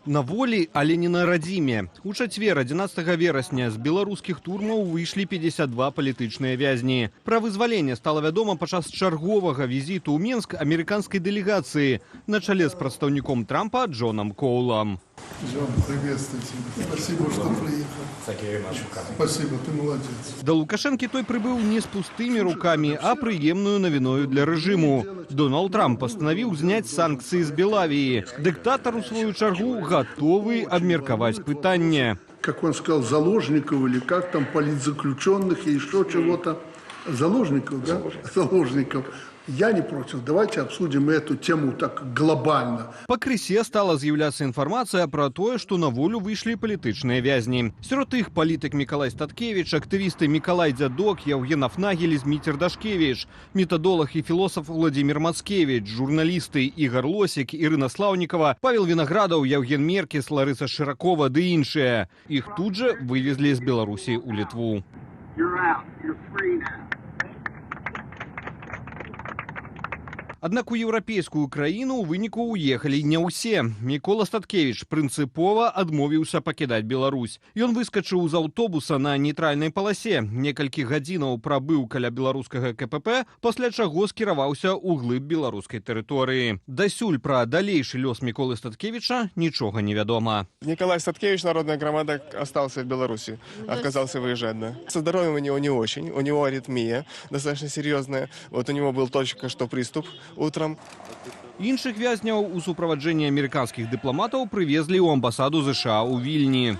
На волі, але не на радзіме. У чацвер 11 верасня з беларускіх турмаў выйшлі 52 палітычныя вязні. Пра вызваленне стала вядома падчас чарговага візіту ў Менск амерыканскай дэлегацыі на чале з прадстаўніком Трампа Джонам Коулам. Джон, приветствую тебя. Спасибо, что приехал. Спасибо, ты молодец. Да Лукашэнкі той прыбыў не з пустымі рукамі, а прыемную навіною для рэжыму. Дональд Трамп пастанавіў зняць санкцыі з Белавіі. Дыктатар, у сваю чаргу, гатовы абмеркаваць пытанне. Как он сказал, заложников или как там, политзаключенных и еще чего-то. Заложников, да? Заложников. Я не против. Давайте обсудим эту тему так глобально. Пакрысе стала з'яўляцца інфармацыя пра тое, што на волю выйшлі палітычныя вязні. Сярод іх палітык Мікалай Статкевіч, актывісты Мікалай Дзядок, Яўген Афнагель і Зміцер Дашкевіч, метадолог і філосаф Владзімір Мацкевіч, журналісты Ігар Лосік, Ірына Слаўнікава, Павел Вінаградаў, Яўген Меркіс, Ларыса Шыракова ды іншыя. Іх тут жа вывезлі з Беларусі ў Літву. Аднак у еўрапейскую краіну ў выніку ўехалі не ўсе. Мікола Статкевіч прынцыпова адмовіўся пакідаць Беларусь. Ён выскачыў з аўтобуса на нейтральнай паласе. Некалькі гадзінаў прабыў каля беларускага КПП, пасля чаго скіраваўся ў глыб беларускай тэрыторыі. Дасюль пра далейшы лёс Міколы Статкевіча нічога не вядома. Николай Статкевич, народная громада, остался в Беларуси, отказался выезжать, да. Со здоровьем у него не очень, у него аритмия достаточно серьезная. Вот у него был только что приступ утром. Іншых вязняў у суправаджэнні амерыканскіх дыпламатаў прывезлі ў амбасаду ЗША ў Вільні.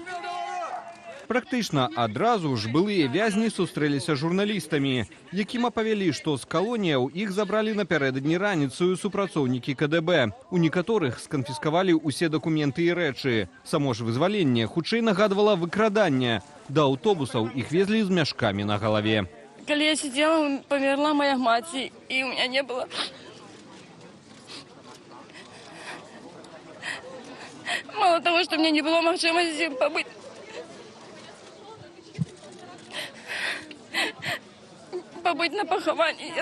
Практычна адразу ж былыя вязні сустрэліся журналістамі, якім апавялі, што з калоніяў іх забралі напярэдадні раніцаю супрацоўнікі КДБ. У некаторых сканфіскавалі ўсе дакументы і рэчы. Само ж вызваленне хутчэй нагадвала выкраданне. Да аўтобусаў іх везлі з мяшкамі на галаве. Когда я сидела, померла моя мать, и у меня не было... Мало того, что у меня не было возможности побыть... побыть на поховании.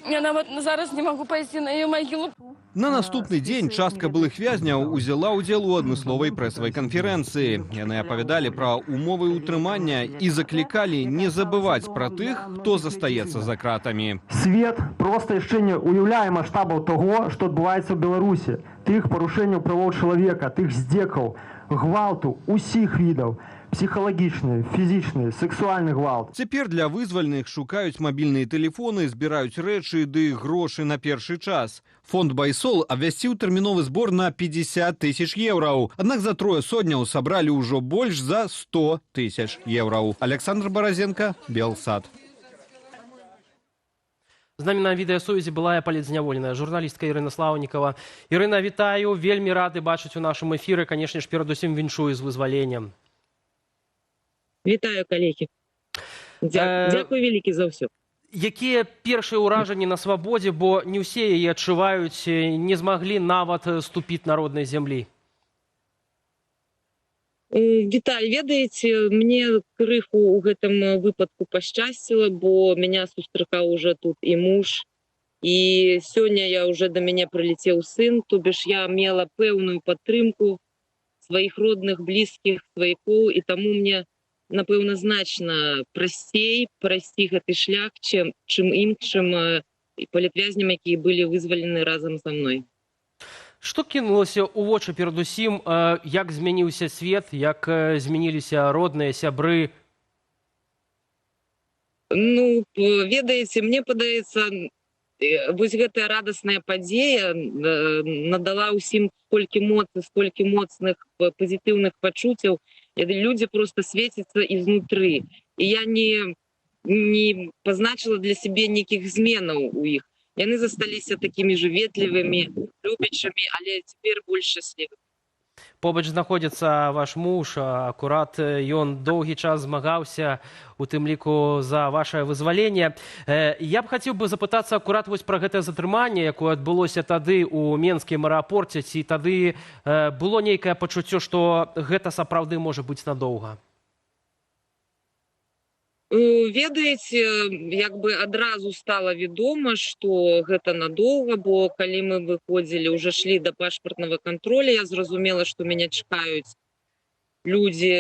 Я нават зараз не могу пойти на ее могилу. На наступны дзень частка былых вязняў узяла ўдзел у адмысловай прэсавай канферэнцыі. Яны апавядалі пра умовы ўтрымання і заклікалі не забываць пра тых, хто застаецца за кратамі. Свет проста яшчэ не уяўляе маштабаў таго, што адбываецца ў Беларусі. Тых парушэнняў правоў чалавека, тых здзекаў, гвалту усіх відаў. Псіхалагічны, фізічны, сексуальны гвалт. Цяпер для вызвальных шукаюць мабільныя тэлефоны, збіраюць рэчы ды грошы на першы час. Фонд «Байсол» абвясціў тэрміновы збор на 50 тысяч еўраў. Аднак за трое сотняў сабралі ўжо больш за 100 тысяч еўраў. Александр Баразенко, Белсад. З намі на відэасувязі былая палітзняволеная журналістка Ірына Слаўнікава. Ірына, вітаю, вельмі рады бачыць у нашым эфіры, канешне ж, перадусім віншую з вызваленнем. Вітаю, калегі. Дзякуй вялікі за ўсё. Якія першыя ўражанні на свабодзе, бо не ўсе яе адчуваюць, не змаглі нават ступіць на роднай зямлі? Віталь, ведаеце, мне крыху ў гэтым выпадку пашчасціла, бо мяне сустракаў уже тут і муж, і сёння я уже да мяне прылецеў сын, то бишь я мела пэўную падтрымку сваіх родных, блізкіх, сваякоў, і таму мне напэўна, значна прасцей прайсці гэты шлях, чым іншым палітвязням, якія былі вызвалены разам са мной. Што кінулася ў вочы перадусім, як змяніўся свет, як змяніліся родныя, сябры? Ну, ведаеце, мне падаецца, вось гэтая радасная падзея надала ўсім столькі моцных пазітыўных пачуццяў. Люди просто светятся изнутры. И я не позначила для себя никаких зменаў у іх. Яны засталіся такими же ветлівымі, любячымі, але цяпер больш шчаслівымі. Побач знаходзіцца ваш муж, акурат ён доўгі час змагаўся, у тым ліку за ваше вызваленне. Я б хацеў бы запытацца акурат вось пра гэтае затрыманне, якое адбылося тады ў Менскім аэрапорце, ці тады было нейкае пачуццё, што гэта сапраўды можа быць надоўга? Ведаеце, як бы адразу стала вядома, што гэта надоўга, бо калі мы выходзілі, уже шлі да пашпартнага кантроля, я зразумела, што мяне чакаюць людзі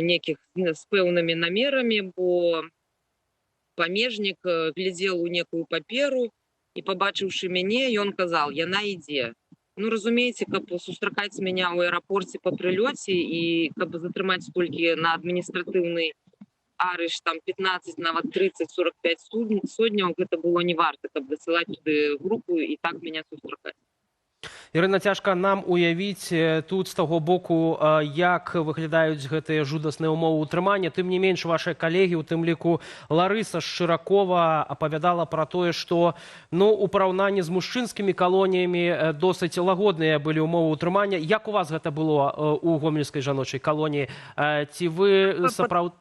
некіх з пэўнымі намерамі, бо памежнік глядзеў у некую паперу і, пабачыўшы мяне, ён казаў: яна ідзе. Ну, разумееце, каб сустракаць мяне ў аэрапорце па прылёце і каб затрымаць толькі на адміністратыўны арыш там 15, нават 30-45 сотняў, гэта было не варта, каб дасылаць туды групу і так мяне сустракаць. Ірына, цяжка нам уявіць тут з таго боку, як выглядаюць гэтыя жудасныя ўмовы ўтрымання. Тым не менш, вашыя калегі, у тым ліку Ларыса Шчыракова, апавядала пра тое, што у параўнанні з мужчынскімі калоніямі досыць лагодныя былі ўмовы ўтрымання. Як у вас гэта было у гомельскай жаночай калоніі? Ці вы сапраўды...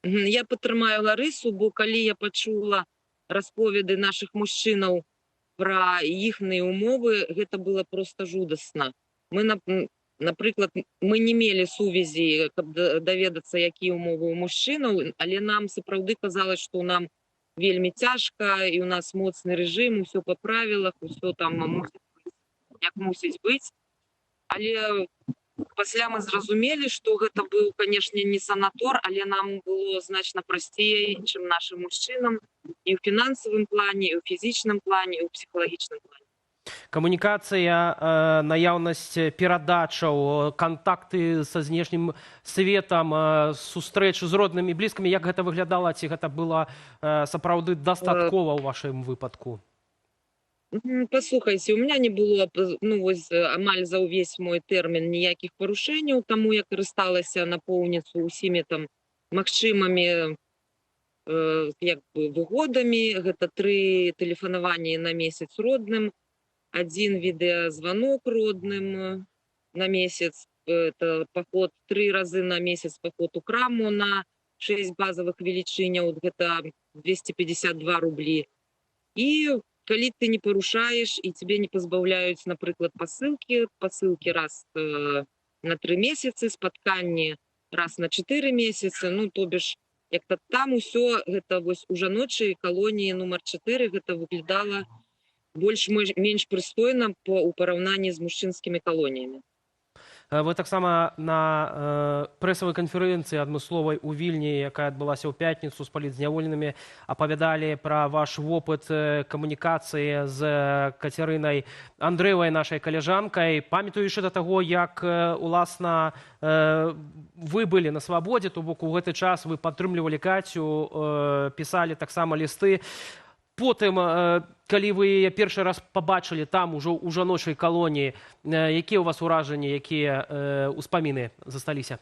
Я падтрымаю Ларысу, бо калі я пачула расповеды нашых мужчынаў пра іхныя ўмовы, гэта было проста жудасна. Мы, напрыклад, мы не мелі сувязі, каб даведацца, якія ўмовы ў мужчынаў, але нам сапраўды казалось, што нам вельмі цяжка, і ў нас моцны рэжым, усё па правілах, усё там як мусіць быць. Але пасля мы зразумелі, што гэта быў, канешне, не санатор, але нам было значна прасцей, чым нашым мужчынам, і ў фінансавым плане, і ў фізічным плане, і ў псіхалагічным плане. Камунікацыя, наяўнасць перадачаў, кантакты са знешнім светам, сустрэчы з роднымі, блізкімі, як гэта выглядала, ці гэта было сапраўды дастаткова ў вашым выпадку? Паслухайце, у меня не было амаль за ўвесь мой тэрмін ніякіх парушэнняў, таму я карысталася напоўніцу ўсімі там магчымымі выгодамі. Гэта 3 тэлефанаванні на месяц родным, 1 відэазванок родным на месяц, это паход 3 разы на месяц, паход у краму на 6 базавых велічыняў, гэта 252 рублі. І калі ты не парушаеш і тебе не пазбаўляюць, напрыклад, пасылкі раз на 3 месяцы, спатканні раз на 4 месяцы, то бишь, як-то там усё, гэта вось у жаночай калоніі нумар 4, гэта выглядала больш-менш прыстойна у параўнанні з мужчынскімі калоніямі. Вы таксама на прэсавай канферэнцыі адмысловай у Вільні, якая адбылася ў пятніцу з палітзняволенымі, апавядалі пра ваш вопыт камунікацыі з Кацярынай Андрэевай, нашай каляжанкай. Памятаючы да таго, як, уласна, вы былі на свабодзе, то бок у гэты час вы падтрымлівалі Кацю, пісалі таксама лісты. Потым, калі вы яе першы раз пабачылі там, ужо ў жаночай калоніі, якія ў вас уражанні, якія ўспаміны засталіся?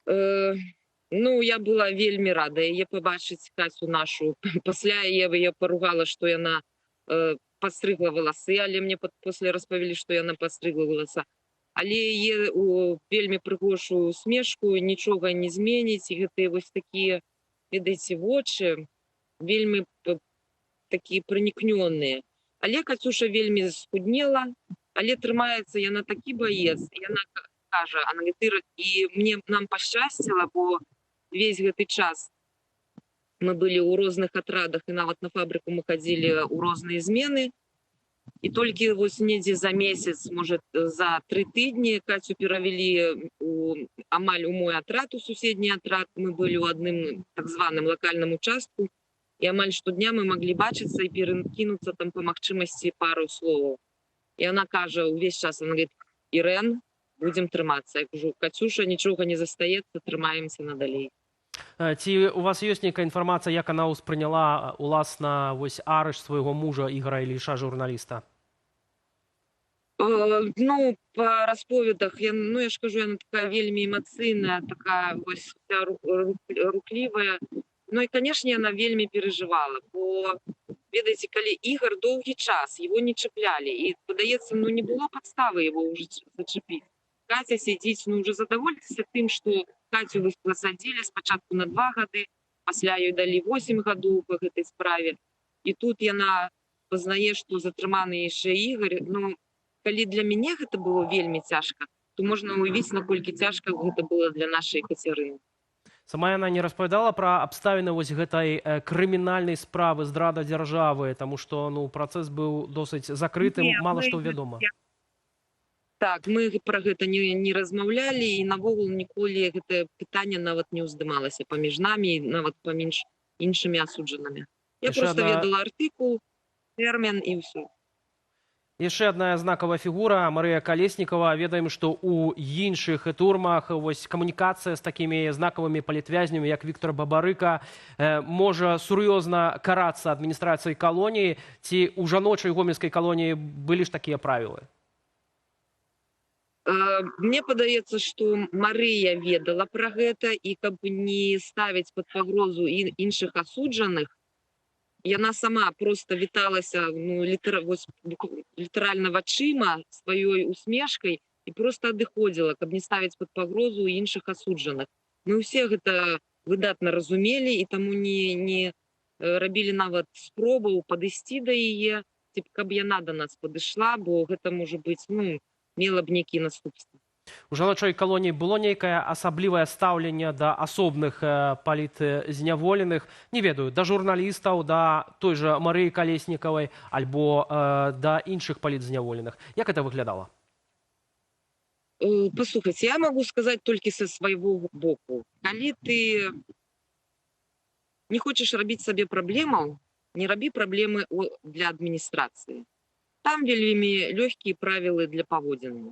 Я была вельмі рада яе пабачыць, Кацю нашу. Пасля яе паругала, што яна пастрыгла валасы, але мне пасля распавялі, што яна пастрыгла валаса. Але яе вельмі прыгожую усмешку, нічога не зменіць, і гэтыя вось такія, ведаеце, вочы, вельмі такія пранікнёныя. Але Кацюша вельмі схуднела, але трымаецца, яна такі баец. Яна кажа, і нам пашчасціла, бо весь гэты час мы былі ў розных атрадах, і нават на фабрыку мы хадзілі ў розныя змены. І толькі вось недзе за месяц, можа, за 3 тыдні Кацю перавялі амаль у мой атрад, у суседні атрад. Мы былі ў адным так званым лакальным участку. І амаль штодня мы маглі бачыцца і перакінуцца там па магчымасці пару словаў. І яна кажа ўвесь час, она говорит: Ірэн, будзем трымацца. Я кажу: Кацюша, нічога не застаецца, трымаемся надалей. Ці у вас ёсць нейкая інфармацыя, як она ўспрыняла, уласна, вось арышт свайго мужа Ігора Ілліша, журналіста? Па расповедах, я ж кажу, яна такая вельмі эмацыйная, такая вось руклівая. І, канешне, яна вельмі перажывала, бо, ведаеце, калі Ігор доўгі час, его не чаплялі, і, падаецца, не было падставы его ўжо зачапіць. Каця сядзіць, ўжо задавольцеся тым, што Кацю высадзілі спачатку на 2 гады, пасля ёй далі 8 гадоў па гэтай справе. І тут яна пазнае, што затрыманы яшчэ Ігор. Калі для мяне гэта было вельмі цяжка, то можна ўявіць, наколькі цяжка гэта было для нашай Кацярыны. Сама яна не распавядала пра абставіны вось гэтай крымінальнай справы здрада дзяржавы, таму што ну, працэс быў досыць закрытым, Не, мала мы- што вядома. Так, мы пра гэта не размаўлялі і навогул ніколі гэтае пытанне нават не ўздымалася паміж намі і нават паміж іншымі асуджанымі. Я Яшчэ проста адна- ведала артыкул, тэрмін і ўсё. Яшчэ адна знакавая фігура Марыя Калеснікава. Ведаем, што ў іншых турмах вось камунікацыя з такімі знакавымі палітвязнямі, як Віктор Бабарыка, можа сур'ёзна карацца адміністрацыяй калоніі. Ці ў жаночай гомельскай калоніі былі ж такія правілы? Мне падаецца, што Марыя ведала пра гэта і каб не ставіць пад пагрозу іншых асуджаных, яна сама проста віталася ну, літаральна вачыма сваёй усмешкай і проста адыходзіла, каб не ставіць пад пагрозу іншых асуджаных. Мы ўсе гэта выдатна разумелі і таму не рабілі нават спробаў падысці да яе, ці каб яна да нас падышла, бо гэта можа быць ну, мела б нейкія наступствы. У жаночай калоніі было нейкае асаблівае стаўленне да асобных палітзняволеных, не ведаю, да журналістаў, да той жа Марыі Калеснікавай альбо да іншых палітзняволеных. Як это выглядала? Паслухайце, я магу сказаць толькі са свайго боку. Калі ты не хочаш рабіць сабе праблемаў, не рабі праблемы для адміністрацыі. Там вельмі лёгкія правілы для паводзінаў.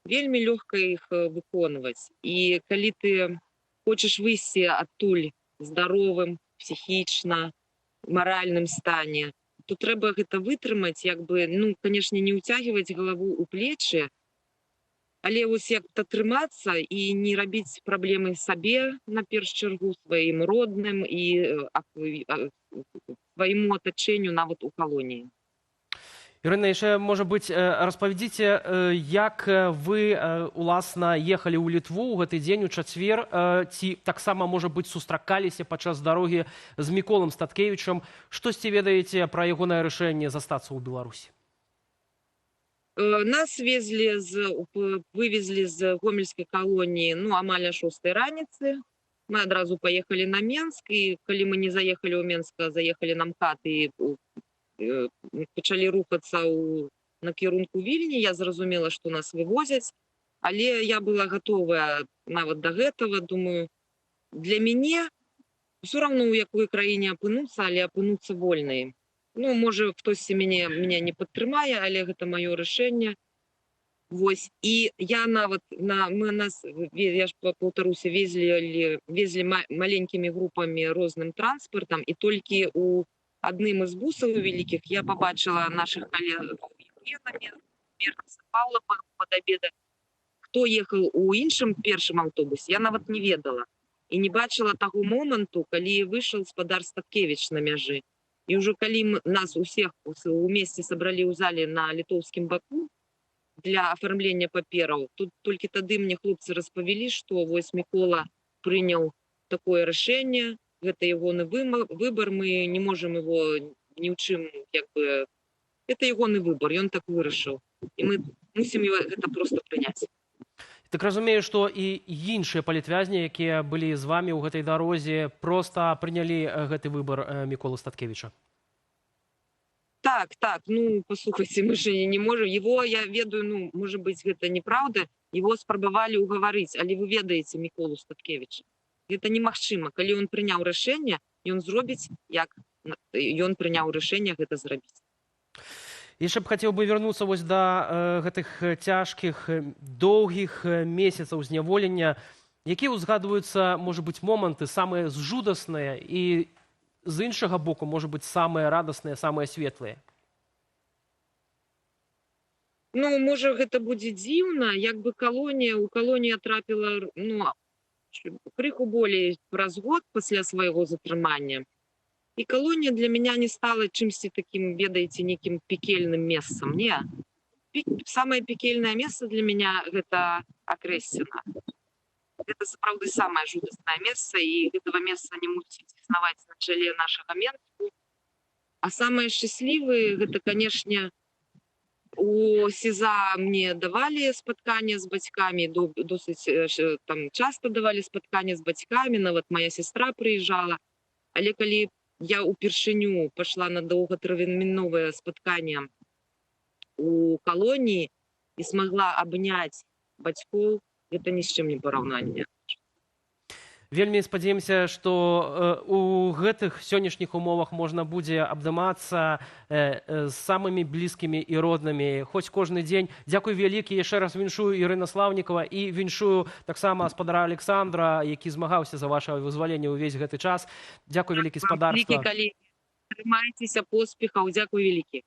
Вельмі лёгка іх выконваць. І калі ты хочаш выйсці адтуль здаровым, псіхічна, маральным стане, то трэба гэта вытрымаць, як бы, ну, канешне, не ўцягваць галаву ў плечы, але вось як-то трымацца і не рабіць праблемы сабе, на перш чаргу, сваім родным і свайму атачэнню нават у калоніі. Ірына, яшчэ, можа быць, распавядзіце, як вы, уласна, ехалі ў Літву ў гэты дзень, у чацвер, ці таксама, можа быць, сустракаліся падчас дарогі з Міколам Статкевічам. Штосьці ведаеце пра ягонае рашэнне застацца ў Беларусі? Нас вывезлі з гомельскай калоніі ну, амаль о 6 раніцы. Мы адразу паехалі на Менск, і калі мы не заехалі ў Менск, а заехалі на МКАД і пачалі рухацца на кірунку Вільні, я зразумела, што нас вывозяць, але я была гатовая нават да гэтага, думаю, для мяне ўсё роўно ў якой краіне апынуцца, але апынуцца вольнай. Ну, можа, хтосьці мяне не падтрымае, але гэта маё рашэнне. Вось, і я нават, я ж паўтаруся, везлі маленькімі групамі розным транспартам, і толькі у адным з бусаў вялікіх я пабачыла нашых калегаў Павла пад абеда. Хто ехаў у іншым першым аўтобусе, я нават не ведала. І не бачыла таго моманту, калі выйшаў спадар Статкевіч на мяжы. І ўжо калі нас усіх уместе сабралі ў зале на літоўскім баку для афармлення папераў, тут толькі тады мне хлопцы распавялі, што вось Мікола прыняў такое рашэнне, гэта ягоны выбор, мы не можем его ни ў чым, як бы, это ягоны выбор, ён так вырашыў. І мы мусім гэта проста прыняць. Так разумею, што і іншыя палітвязні, якія былі з вамі ў гэтай дарозе, проста прынялі гэты выбор Міколы Статкевіча. Так, ну, паслухайце, мы ж не можем. Его, я ведаю, ну, можа быць, гэта неправда, его спрабавалі ўгаварыць, але вы ведаеце Міколу Статкевіча. Гэта немагчыма. Калі ён прыняў рашэнне, ён зробіць, як ён прыняў рашэнне гэта зрабіць. Яшчэ б хацеў бы вярнуцца вось да гэтых цяжкіх, доўгіх месяцаў зняволення. Якія ўзгадваюцца, можа быць, моманты самыя жудасныя і з іншага боку, можа быць, самыя радасныя, самыя светлыя? Ну, можа, гэта будзе дзіўна, як бы у калонія трапіла, ну, крыху болей праз год пасля свайго затрымання. І калонія для мяне не стала чымсьці такім, ведаеце, нейкім пекельным месцам. Не. Самае пекельнае месца для мяне гэта Акрэсціна. Гэта сапраўды самае жудаснае месца, і гэтага месца не мусіць існаваць на чале нашага Менску. А самае шчаслівае гэта, канешне, У СІЗА мне давалі спаткання з бацькамі, досыць там часта давалі спаткання з бацькамі, нават моя сестра прыязджала. Але калі я упершыню пашла на доўгатэрміновае спатканне у калоніі і смогла абняць бацькоў, гэта ні з чым не параўнанне. Вельмі спадзяемся, што у гэтых сённяшніх умовах можна будзе абдымацца з самымі блізкімі і роднымі хоць кожны дзень. Дзякуй вялікі, яшчэ раз віншую Ірына Слаўнікова і віншую таксама спадара Александра, які змагаўся за ваше вызваленне ўвесь гэты час. Дзякуй вялікі, спадарства. Трымайцеся, поспехаў, дзякуй вялікі.